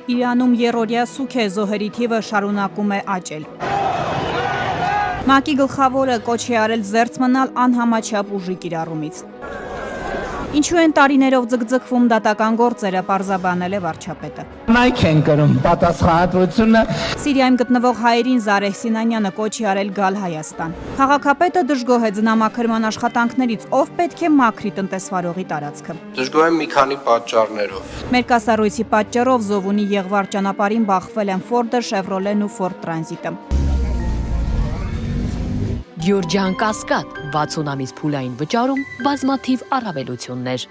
Իրանում երրորդյա սուգե զոհերի թիվը շարունակում է աճել։ ՄԱԿ-ի գլխավորը կոչ է արել զերծ մնալ անհամաչափ ուժի կիրառումից։ Ինչու են տարիներով ձգձգվում դատական գործերը, պարզաբանել է վարչապետը։ Մայք են կրում պատասխանատվությունը։ Սիրիայում գտնվող հայերին Զարեհ Սինանյանը կոչ է արել գալ Հայաստան։ Քաղաքապետը դժգոհ է ձնամաքրման աշխատանքներից, ով պետք է մաքրի տնտեսվարողի տարածքը։ Դժգոհ եմ մի քանի պատճառներով։ Մերկասառույցի պատճառով Զովունի Եղվար ճանապարհին բախվել են Ֆորդը, Շևրոլեն ու Ֆորդ Տրանզիտը։ Գյորջյան Կասկադ 60 ամիս փուլային վճարում բազմաթիվ առավելություններ։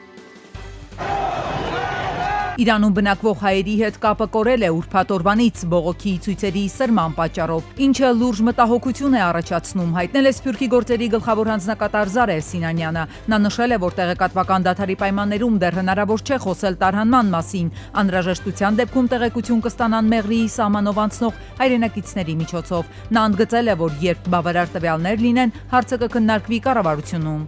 Իրանում բնակվող հայերի հետ կապը կորել է ուրբաթ օրվանից բողոքի ցույցերի սրման պատճառով, ինչը լուրջ մտահոգություն է առաջացնում, հայտնել է Սփյուռքի գործերի գլխավոր հանձնակատար Զարեհ Սինանյանը։ Նա նշել է, որ տեղեկատվական դադարի պայմաններում դեռ հնարավոր չէ խոսել տարհանման մասին, անհրաժեշտության դեպքում տեղեկություն կստանան Մեղրիի սահմանով անցնող հայրենակիցների միջոցով։ Նա ընդգծել է, որ երբ բավարար տվյալներ լինեն, հարցը կքննարկվի կառավարությունում։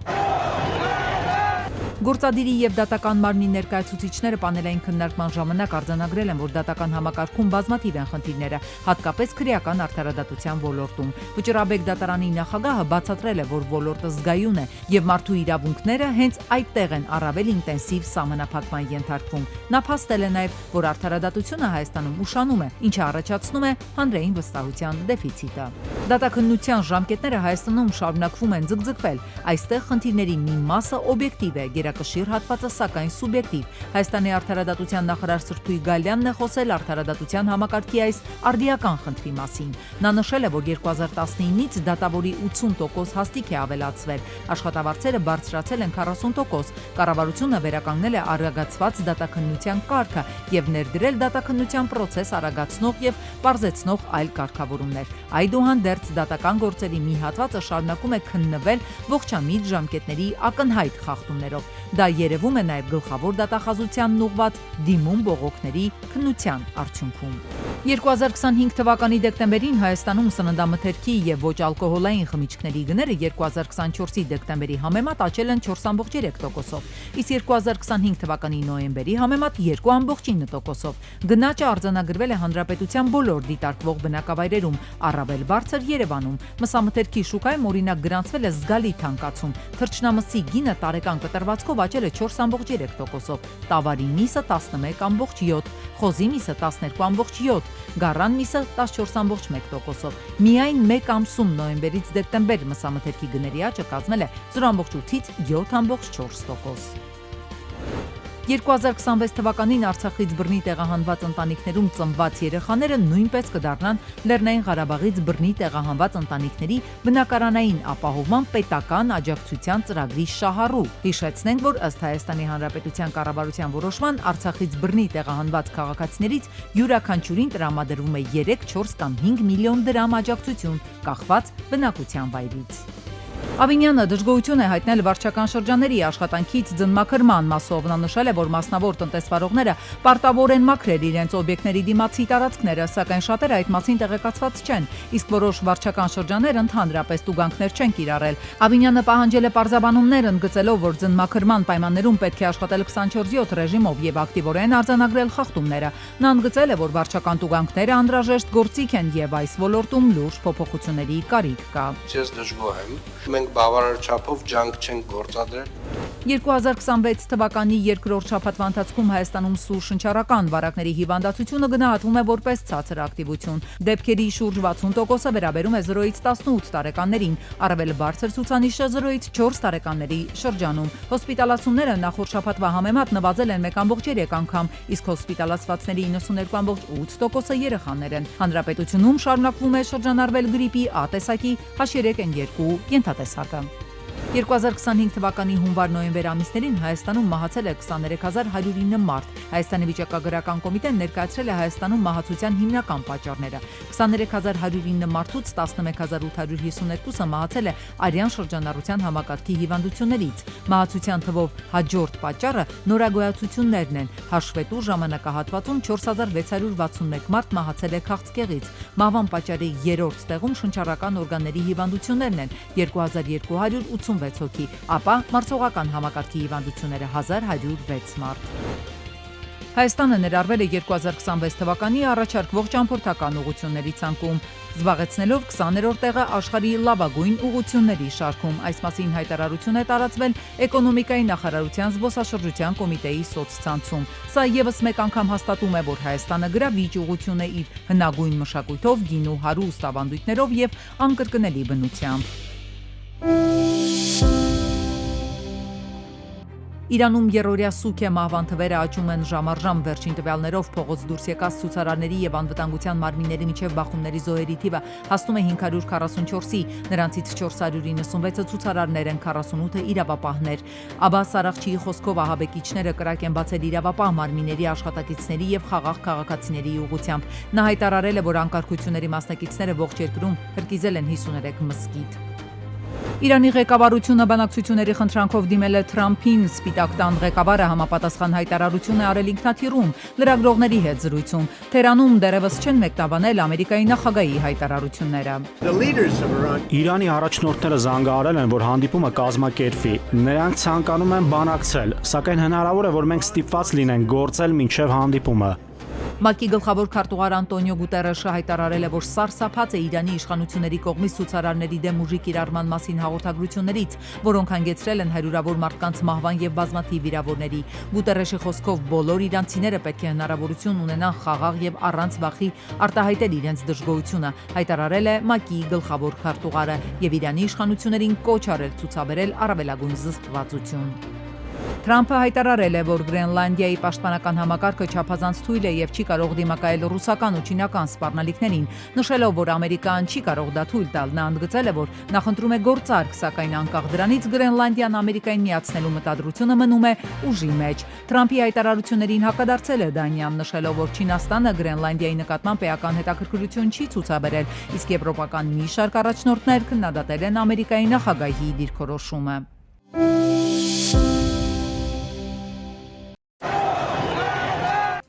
Գործադիրի եւ դատական մարմնի ներկայացուցիչները պանելային քննարկման ժամանակ արձանագրել են, որ դատական համակարգում բազմաթիվ են խնդիրները, հատկապես քրեական արդարադատության ոլորտում։ Վճռաբեկ դատարանի նախագահը բացատրել է, որ ոլորտը զգայուն է եւ մարդու իրավունքները հենց այդտեղ են առավել ինտենսիվ սահմանափակման ենթարկվում։ Նա փաստել է նաեւ, որ արդարադատությունը Հայաստանում ուշանում է, ինչը առաջացնում է հանրային վստահության դեֆիցիտը։ Դատաքննության ժամկետները Հայաստանում շարունակվում են ձգձգվել։ Այստեղ խնդիրների մի մասը օբյեկտիվ է, գերակշիռ հատվածը սակայն սուբյեկտիվ։ Հայաստանի արդարադատության նախարար Սրբույր Գալյանն է խոսել արդարադատության համակարգի այս արդիական խնդրի մասին։ Նա նշել է, որ 2019-ից դատավորի 80% հաստիք է ավելացվել, աշխատավարձերը բարձրացել են 40%, կառավարությունը վերականգնել է արագացված դատաքննության կարգը եւ ներդրել դատաքննության process արագացնող եւ պարզեցնող այլ կարգավորումներ։ Այդուհանդերձ դատական գործերի մի հատվածը շարունակում է քննվել ողջամիտ ժամկետների ակնհայտ խախտումներով։ Դա երևում է նաև գլխավոր դատախազությանն ուղված դիմում բողոքների քննության արդյունքում։ 2025 թվականի դեկտեմբերին Հայաստանում սննդամթերքի եւ ոչ ալկոհոլային խմիչքների գները 2024-ի դեկտեմբերի համեմատ աճել են 4.3%-ով, իսկ 2025 թվականի նոյեմբերի համեմատ 2.9%-ով։ Գնաճը արձանագրվել է հանրապետության բոլոր դիտարկվող բնակավայրերում, առավել բարձր Երևանում։ Մսամթերքի շուկայում օրինակ գրանցվել է զգալի թանկացում։ Թռչնամսի գինը տարեկան կտրվածքով աճել է 4.3%-ով, տավարի միսը 11.7%, խոզի միսը 12.7%, գառան միսը 14.1%-ով։ Միայն մեկ ամսում նոյեմբերից դեկտեմբեր մսամթերքի գների աճը կազմել է 0.8-ից 7.4%։ 2026 թվականին Արցախից բռնի տեղահանված ընտանիքներում ծնված երեխաները նույնպես կդառնան Լեռնային Ղարաբաղից բռնի տեղահանված ընտանիքների բնակարանային ապահովման պետական աջակցության ծրագրի շահառու։ Հիշեցնենք, որ ըստ Հայաստանի Հանրապետության կառավարության որոշման Արցախից բռնի տեղահանված քաղաքացիներից յուրաքանչյուրին տրամադրվում է 3, 4 կամ 5 միլիոն դրամ աջակցություն, կախված բնակության վայրից։ Ավինյանը դժգոհություն է հայտնել վարչական շրջանների աշխատանքից ձնմաքրման մասով։ Նա նշել է, որ մասնավոր տնտեսվարողները պարտավոր են մաքրել իրենց օբյեկտների դիմացի տարածքները, սակայն շատերը այդ մասին տեղեկացված չեն, իսկ որոշ վարչական շրջաններ ընդհանրապես տուգանքներ չեն կիրառել։ Ավինյանը պահանջել է պարզաբանումներ, ընդգծելով, որ ձնմաքրման պայմաններում պետք է աշխատել 24/7 ռեժիմով եւ ակտիվորեն արձանագրել խախտումները։ Նա ընդգծել է, որ վարչական տուգանքները անհրաժեշտ գործիք են եւ այս ոլորտում լուրջ փոփոխությունների կարիք կա։ Ես դժգոհ եմ։ Մենք բավարար չափով ջանք չենք գործադրել։ 2026 թվականի երկրորդ շաբաթվա ընթացքում Հայաստանում սուր շնչառական վարակների հիվանդացությունը գնահատվում է որպես ցածր ակտիվություն։ Դեպքերի շուրջ 60%-ը վերաբերում է 0-ից 18 տարեկաններին, առավել բարձր ցուցանիշը 0-ից 4 տարեկանների շրջանում։ Հոսպիտալացումները նախորդ շաբաթվա համեմատ նվազել են 1.3 անգամ, իսկ հոսպիտալացվածների 92.8%-ը երեխաներ են։ Հանրապետությունում շարունակվում է շրջանառվել գրիպի A տեսակի H3N2 ենթատեսակը։ 2025 թվականի հունվար-նոյեմբեր ամիսներին Հայաստանում մահացել է 23109 մարդ։ Հայաստանի վիճակագրական կոմիտեն ներկայացրել է Հայաստանում մահացության հիմնական պատճառները։ 23109 մարդուց 11852-ը մահացել է արյան շրջանառության համակարգի հիվանդություններից։ Մահացության թվով հաջորդ պատճառը նորագոյացություններն են։ Հաշվետու ժամանակահատվածում 4661 մարդ մահացել է քաղցկեղից։ Մահվան պատճառի երրորդ տեղում շնչառական օրգանների հիվանդություններն են՝ 2286 հոգի, ապա մարսողական համակարգի հիվանդությունները 1106 մարդ։ Հայաստանը ներառվել է 2026 թվականի առաջարկվող ճամփորդական ուղղությունների ցանկում, զբաղեցնելով 20-րդ տեղը աշխարհի լավագույն ուղղությունների շարքում։ Այս մասին հայտարարություն է տարածվել Էկոնոմիկայի նախարարության զբոսաշրջության կոմիտեի սոցցանցում։ Սա ևս մեկ անգամ հաստատում է, որ Հայաստանը գրավիչ ուղղություն է իր հնագույն մշակույթով, գինու հարուստ ավանդույթներով եւ անկրկնելի բնությամբ։ Իրանում երրորդյա սուք է մահվան թվերը աճում են ժամ առ ժամ, վերջին տվյալներով փողոց դուրս եկած ցուցարարների եւ անվտանգության մարմինների միջև բախումների զոհերի թիվը հասնում է 544-ի, նրանցից 496-ը ցուցարարներ են, 48-ը իրավապահներ։ Աբբաս Արաղչիի խոսքով ահաբեկիչները կրակ են բացել իրավապահ մարմինների աշխատակիցների եւ խաղաղ քաղաքացիների ուղղությամբ։ Նա հայտարարել է, որ անկարգությունների մասնակիցները ողջ երկրում հրկիզել են 53 մզկիթ։ Իրանի ղեկավարությունը բանակցությունների խնդրանքով դիմել է Թրամփին, Սպիտակ տան ղեկավարը համապատասխան հայտարարություն է արել ինքնաթիռում լրագրողների հետ զրույցում։ Թերանում դեռևս չեն մեկնաբանել Ամերիկայի նախագահի հայտարարությունները։ Իրանի առաջնորդները զանգահարել են, որ հանդիպումը կազմակերպվի։ Նրանք ցանկանում են բանակցել, սակայն հնարավոր է, որ մենք ստիպված լինենք գործել մինչև հանդիպումը։ ՄԱԿ-ի գլխավոր քարտուղար Անտոնիո Գուտերեշը հայտարարել է, որ սարսափած է Իրանի իշխանությունների կողմից ցուցարարների դեմ ուժի կիրառման մասին հաղորդագրություններից, որոնք հանգեցրել են հարյուրավոր մարդկանց մահվան եւ բազմաթիվ վիրավորների։ Գուտերեշի խոսքով բոլոր իրանցիները պետք է հնարավորություն ունենան խաղաղ եւ առանց վախի արտահայտել իրենց դժգոհությունը, հայտարարել է ՄԱԿ-ի գլխավոր քարտուղարը եւ Իրանի իշխանություններին կոչ արել ցուցաբերել առավելագույն զսպվածություն։ Թրամփը հայտարարել է, որ Գրենլանդիայի պաշտպանական համակարգը չափազանց թույլ է եւ չի կարող դիմակայել ռուսական ու չինական սպառնալիքներին, նշելով, որ Ամերիկան չի կարող դա թույլ տալ։ Նա ընդգծել է, որ նախընտրում է գործարք, սակայն անկախ դրանից Գրենլանդիան Ամերիկային միացնելու մտադրությունը մնում է ուժի մեջ։ Թրամփի հայտարարություններին հակադարձել է Դանիան, նշելով, որ Չինաստանը Գրենլանդիայի նկատմամբ էական հետաքրքրություն չի ցուցաբերել, իսկ եվրոպական մի շարք առաջնորդներ քննադատել են Ամերիկայի նախագահի դիրքորոշումը։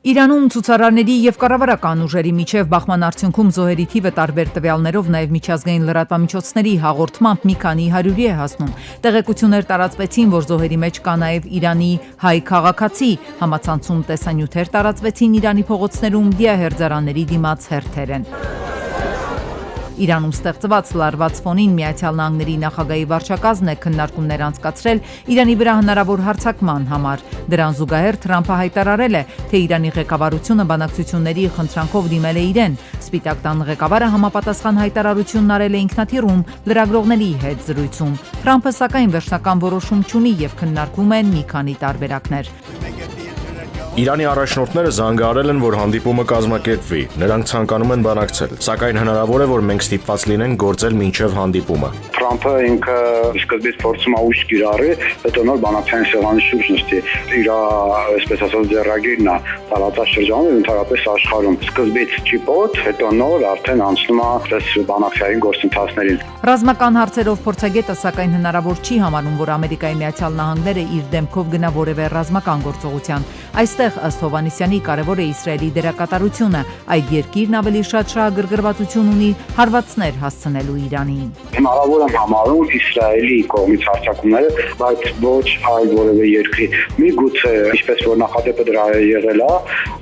Իրանում ցուցարարների եւ կառավարական ուժերի միջև բախման արդյունքում զոհերի թիվը տարբեր տվյալներով նաեւ միջազգային լրատվամիջոցների հաղորդմամբ մի քանի հարյուրի է հասնում։ Տեղեկություններ տարածվեցին, որ զոհերի մեջ կա նաեւ Իրանի հայ քաղաքացի, համացանցում տեսանյութեր տարածվեցին Իրանի փողոցներում դիահերձարանների դիմաց հերթեր են։ Իրանում ստեղծված լարված ֆոնին Միացյալ Նահանգների նախագահի վարչակազմն է քննարկումներ անցկացրել Իրանի վրա հնարավոր հարձակման համար։ Դրան զուգահեռ Թրամփը հայտարարել է, թե Իրանի ղեկավարությունը բանակցությունների խնդրանքով դիմել է իրեն։ Սպիտակ տան ղեկավարը համապատասխան հայտարարությունն արել է ինքնաթիռում լրագրողների հետ զրույցում։ Թրամփը սակայն վերջնական որոշում չունի եւ քննարկում են մի քանի տարբերակներ։ Իրանի առաջնորդները զանգահարել են, որ հանդիպումը կազմակերպվի։ Նրանք ցանկանում են բանակցել, սակայն հնարավոր է, որ մենք ստիպված լինենք գործել մինչև հանդիպումը։ Թրամփը ինքը սկզբից փորձում է ուժ կիրառել, հետո նոր բանակցային սեղանի շուրջ նստի։ Իր, այսպես ասած, ձեռագիրն է տարածաշրջանում եւ ընդհանրապես աշխարհում։ Սկզբից ճիպոտ, հետո նոր արդեն անցնում է այս բանակցային գործընթացներին։ Ռազմական հարցերով փորձագետը սակայն հնարավոր չի համարում, որ Ամերիկայի Միացյալ Նահանգները իր դեմքով գնա որևէ ռազմական գործողության։ Այստեղ ըստ Հովհաննիսյանի կարևոր է Իսրայելի դերակատարությունը, այդ երկիրն ավելի շատ շահագրգռվածություն ունի հարվածներ հասցնելու Իրանին։ Հնարավոր եմ համարում Իսրայելի կողմից հարձակումները, բայց ոչ այլ որևէ երկրի։ Միգուցե, ինչպես որ նախադեպը դրա եղել է,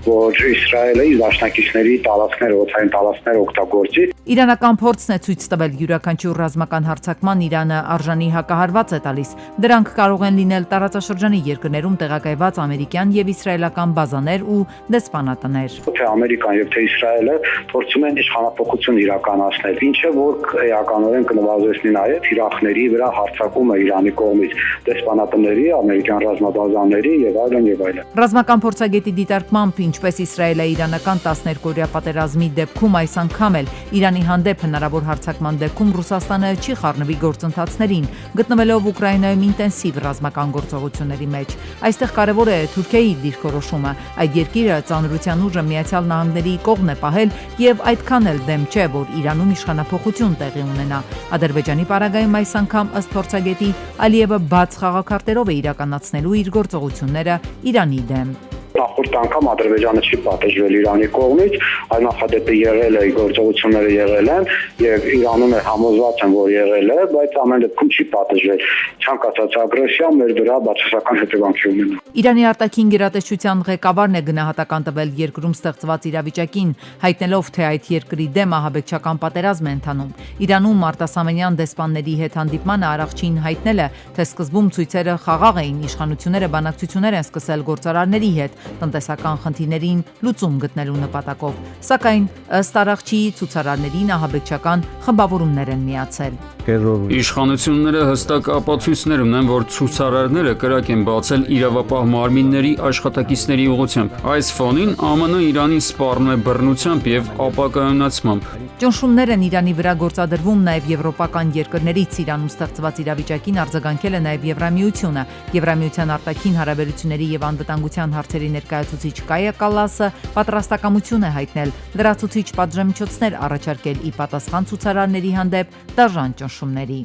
որ Իսրայելը իր դաշնակիցների տարածքները, օդային տարածքները օգտագործի։ Իրանական փորձն է ցույց տվել յուրաքանչյուր ռազմական հարձակման Իրանը արժանի հակահարված է տալիս։ Դրանք կարող են լինել տարածաշրջանի երկրներում տեղակայված ամերիկյան եւ իսրայելական բազաներ ու դեսպանատներ։ Թե Ամերիկան եւ թե Իսրայելը փորձում են իշխանապողություն իրականացնել, ինչը որ էականորեն կնվազեցնի նաեւ թիրախների վրա հարձակումը Իրանի կողմից, դեսպանատների, ամերիկյան ռազմաբազաների եւ այլն եւ այլն։ Ռազմական փորձագետի դիտարկմամբ, ինչպես իսրայելա-իրանական 12-օրյա պատերազմի դեպքում, այս անգամ էլ Իրանի հանդեպ հնարավոր հարձակման դեպքում Ռուսաստանը չի խառնվի գործընթացներին, գտնվելով Ուկրաինայում ինտենսիվ ռազմական գործողությունների մեջ։ Այստեղ կարևոր է Թուրքիայի դիրքորոշումը։ Այդ երկիրը ծանրության ուժը Միացյալ Նահանգների կողմն է պահել եւ այդքան էլ դեմ չէ, որ Իրանում իշխանափոխություն տեղի ունենա։ Ադրբեջանի պարագայում այս անգամ ըստ փորձագետի Ալիևը բաց խաղաքարտերով է իրականացնելու իր գործողությունները Իրանի դեմ։ Նախորդ անգամ Ադրբեջանը չի պատժվել Իրանի կողմից, այլ նախադեպը եղել է, գործողությունները եղել են եւ Իրանում է համոզված են, որ եղել է, բայց ամեն դեպքում չի պատժվել։ Ցանկացած ագրեսիա մեր դրա բացասական հետևանքի ունենա։ Իրանի արտաքին գերատեսչության ղեկավարն է գնահատական տվել երկրում ստեղծված իրավիճակին, հայտնելով, թե այդ երկրի դեմ ահաբեկչական պատերազմ է ընթանում։ Իրանում արտասահմանյան դեսպանների հետ հանդիպմանը Արաղչին հայտնել է, թե սկզբում ցույցերը խաղաղ էին, իշխանությունները բանակցություններ են սկսել գործարարների հետ, տնտեսական խնդիրներին լուծում գտնելու նպատակով։ Սակայն ըստ Արաղչիի ցուցարարներին ահաբեկչական խմբավորումներ են միացել։ Իշխանությունները հստակ ապացույցներ ունեն, որ ցուցարարները կրակ են բացել իրավապահ մարմինների աշխատակիցների ուղղությամբ։ Այս ֆոնին ԱՄՆ Իրանին սպառնում է բռնությամբ եւ ապակայունացմամբ։ Ճնշումներ են Իրանի վրա գործադրվում նաև եվրոպական երկրներից։ Իրանում ստեղծված իրավիճակին արձագանքել է նաև Եվրամիությունը։ Եվրամիության արտաքին հարաբերությունների եւ անվտանգության հարցերի ներկայացուցիչ Կայա Կալասը պատրաստակամություն է հայտնել լրացուցիչ պատժամիջոցներ առաջարկել ի պատասխան ցուցարարների հանդեպ դաժան ճնշումների։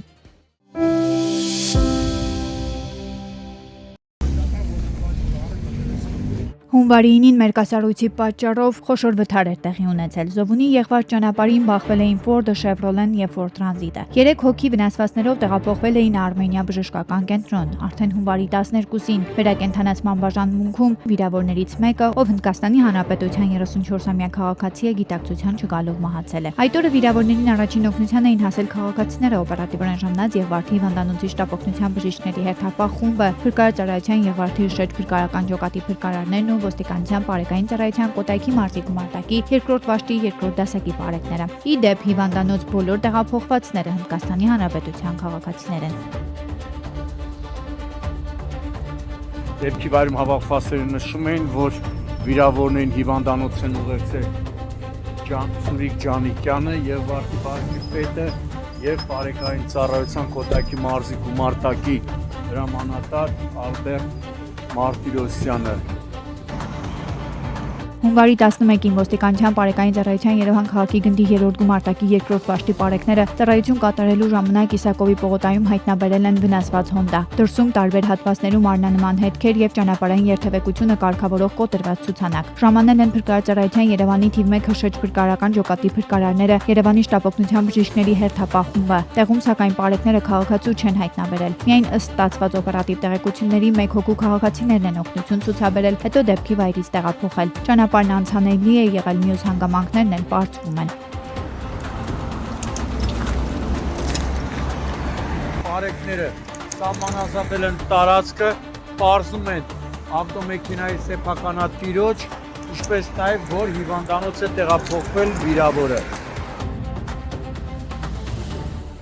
Հունվարի 9-ին մերկասառույցի պատճառով խոշոր վթար էր տեղի ունեցել։ Զովունի եղվար ճանապարհին բախվել էին Ford-ը, Chevrolet-ն եւ Ford Transit-ը։ 3 հոգի վնասվածքներով տեղափոխվել էին Արմենիա բժշկական կենտրոն։ Արդեն հունվարի 12-ին վերակենդանացման բաժանմունքում վիրավորներից մեկը, ով Հնդկաստանի Հանրապետության 34-ամյա քաղաքացի է, գիտակցության չգալով մահացել է։ Այդ օրը վիրավորներին առաջին օգնության էին հասել քաղաքացիները, օպերատիվ ռեժիմնաց եւ Վարդի հիվանդանոցի շտապօգնության բժիշկների հետ խումբը, փրկարարության եւ Վարդի շեջ փրկարական ջոկատի փրկարարներն ու ոստիկանության բարեկային ծառայության Կոտայքի մարզի գումարտակի 2-րդ վաշտի 2-րդ դասակի բարեկները։ Ի դեպ հիվանդանոց բոլոր տեղափոխվածները Հնդկաստանի Հանրապետության քաղաքացիներ են։ Դեպքի վայրում հավաքվածները նշում էին, որ վիրավորներին հիվանդանոց են ուղեկցել Սուրիկ Ջանիկյանը եւ Վարդի բաժնի պետը եւ բարեկային ծառայության Կոտայքի մարզի գումարտակի հրամանատար Ալբերտ Մարտիրոսյանը։ Հունվարի 11-ին ոստիկանության բարեկային ծառայության Երևան քաղաքի գնդի 3-րդ գումարտակի 2-րդ վաշտի բարեկները ծառայություն կատարելու ժամանակ Իսակովի պողոտայում հայտնաբերել են վնասված Հոնդա։ Դրսում տարբեր հատվածներում առնանման հետքեր եւ ճանապարհային երթևեկությունը կարգավորող կոտրված ցուցանակ։ Ժամանել են փրկարարության Երևանի թիվ 1 հրշեջ փրկարական ջոկատի փրկարարները, Երևանի շտապօգնության բժիշկների հերթապահ խումբը։ Տեղում սակայն բարեկները քաղաքացու չեն հայտնաբերել։ Միայն ըստ ստացված օպերատիվ տեղեկությունների 1 հոգու քաղաքացիներն են օգնություն ցուցաբերել, հետո դեպքի վայրից տեղափոխել։ Ճանապարհն անցանելի է եղել, մյուս հանգամանքներն էլ բարձվում են։ Բարեկները սահմանազատել են տարածքը, պարզում են ավտոմեքենայի սեփականատիրոջ, ինչպես նաև որ հիվանդանոց է տեղափոխվել վիրավորը։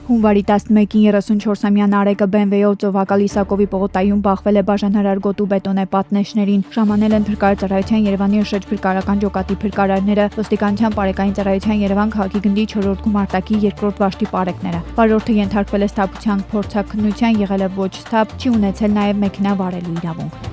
Հունվարի 11-ին 34-ամյա Նարեկը BMW-ով ծովակալ Իսակովի պողոտայում բախվել է բաժանարար գոտու բետոնե պատնեշներին։ Ժամանել են փրկարարության Երևանի շեջ փրկարական ջոկատի փրկարարները, ոստիկանության բարեկային ծառայության Երևան քաղաքի գնդի 4-րդ գումարտակի 2-րդ վաշտի բարեկները։ Վարորդը ենթարկվել է սթափության փորձաքննության, եղել է ոչ սթափ, չի ունեցել նաև մեքենա վարելու իրավունք։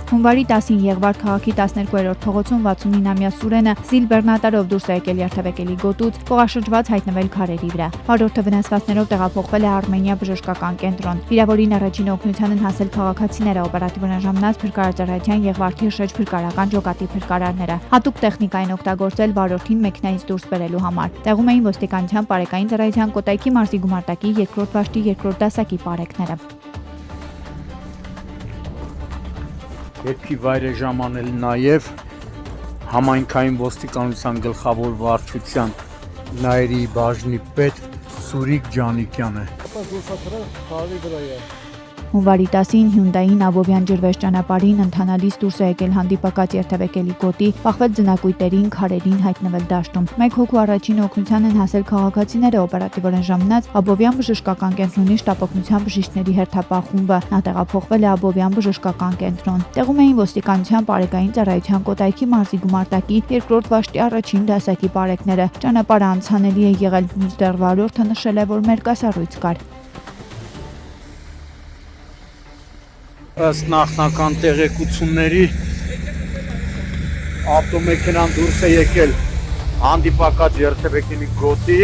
Հունվարի 10-ին Եղվարդ քաղաքի 12-րդ փողոցում 69-ամյա Սուրենը Զիլ Բեռնատարով դուրս է եկել երթևեկելի գոտուց, փողաշրջված հայտնվել քարերի վրա։ Վարորդը վնասվածքներով տեղափոխվել է Արմենիա բժշկական կենտրոն։ Վիրավորին առաջին օգնության են հասել քաղաքացիները, օպերատիվ ժամանած փրկարարության Եղվարդի շեջ փրկարական ջոկատի փրկարարները։ Հատուկ տեխնիկա են օգտագործել վարորդին մեքենայից դուրս բերելու համար։ Տեղում էին ոստիկանության բարեկային ծառայության Կոտայքի մարզի գումարտակի 2-րդ վաշտի 2-րդ դասակի բարեկները։ Դեպքի վայր է ժամանել նաև համայնքային ոստիկանության գլխավոր վարչության Նայերի բաժնի պետ Սուրիկ Ջանիկյանը։ Հունվարի 10-ին Hyundai-ին Աբովյան ջրվեժ ճանապարհին ընթանալից դուրս է եկել հանդիպակաց երթևեկելի գոտի, բախվել ձնակույտերին, քարերին, հայտնվել դաշտում։ 1 հոգու առաջին օգնության են հասել քաղաքացիները, օպերատիվ ժամանած Աբովյան բժշկական կենտրոնի շտապօգնության բժիշկների հերթապահ խումբը։ Նա տեղափոխվել է Աբովյան բժշկական կենտրոն։ Տեղում էին ոստիկանության բարեկային ծառայության Կոտայքի մարզի գումարտակի 2-րդ վաշտի առաջին դասակի բարեկները։ Ճանապարհը անցանելի է եղել, մինչդեռ վարորդը նշել է, որ մերկասառույց կար։ Ըստ նախնական տեղեկությունների ավտոմեքենան դուրս է եկել հանդիպակաց երթևեկելի գոտի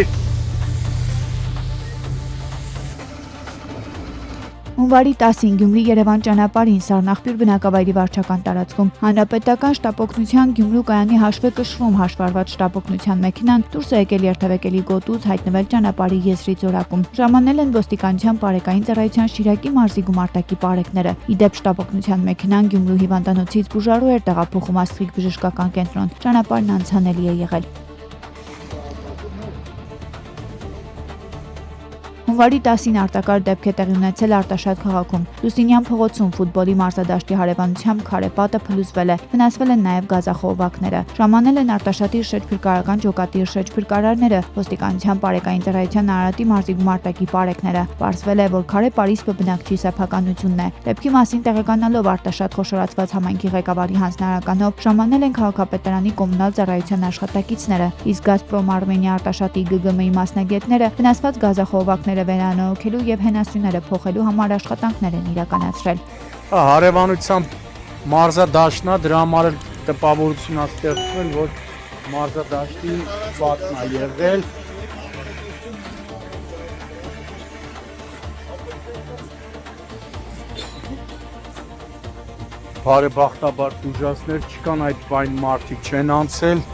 Հունվարի 10-ին Գյումրի-Երևան ճանապարհին Սառնախպյուր բնակավայրի վարչական տարածքում հանրապետական շտապօգնության Գյումրու կայանի հաշվը կշռում հաշվառված շտապօգնության մեքենան դուրս է եկել երթևեկելի գոտուց հայտնվել ճանապարհի եզրի զորակում։ Ժամանել են ոստիկանության բարեկային ծառայության Շիրակի մարզի գումարտակի բարեկները։ Ի դեպ շտապօգնության մեքենան Գյումրու հիվանդանոցից բուժարու էր տեղափոխում Աստղիկ բժշկական կենտրոն։ Ճանապարհն անցանելի է եղել։ Հունվարի 10-ին արտակարգ դեպք է տեղի ունեցել Արտաշատ քաղաքում։ Լուսինյան փողոցում ֆուտբոլի մարզադաշտի հարևանությամբ քարեպատը փլուզվել է, վնասվել են նաև գազախողովակները։ Ժամանել են Արտաշատի շրջփրկարարական ջոկատի շրջփրկարարները, ոստիկանության բարեկային ծառայության Արարատի մարզի գումարտակի բարեկները։ Պարզվել է, որ քարեպարիսպը բնակչի սեփականությունն է։ Դեպքի մասին տեղեկանալով Արտաշատ խոշորացված համայնքի ղեկավարի հանձնարարականով ժամանել են քաղաքապետարանի կոմունալ ծառայության աշխատակիցները, իսկ Գազպրոմ Արմենիա Արտաշատի ԳԳՄ-ի մասնագետները վնասված գազախողովակները վերանորոգելու եւ հենասյուները փոխելու համար աշխատանքներ են իրականացրել։ Հարևանությամբ մարզադաշտն է, դրա համար էլ տպավորություն է ստեղծվել, որ մարզադաշտի պատն է եղել։ Բարեբախտաբար ուժասներ չկան, այդ բան մարդիկ չեն անցել։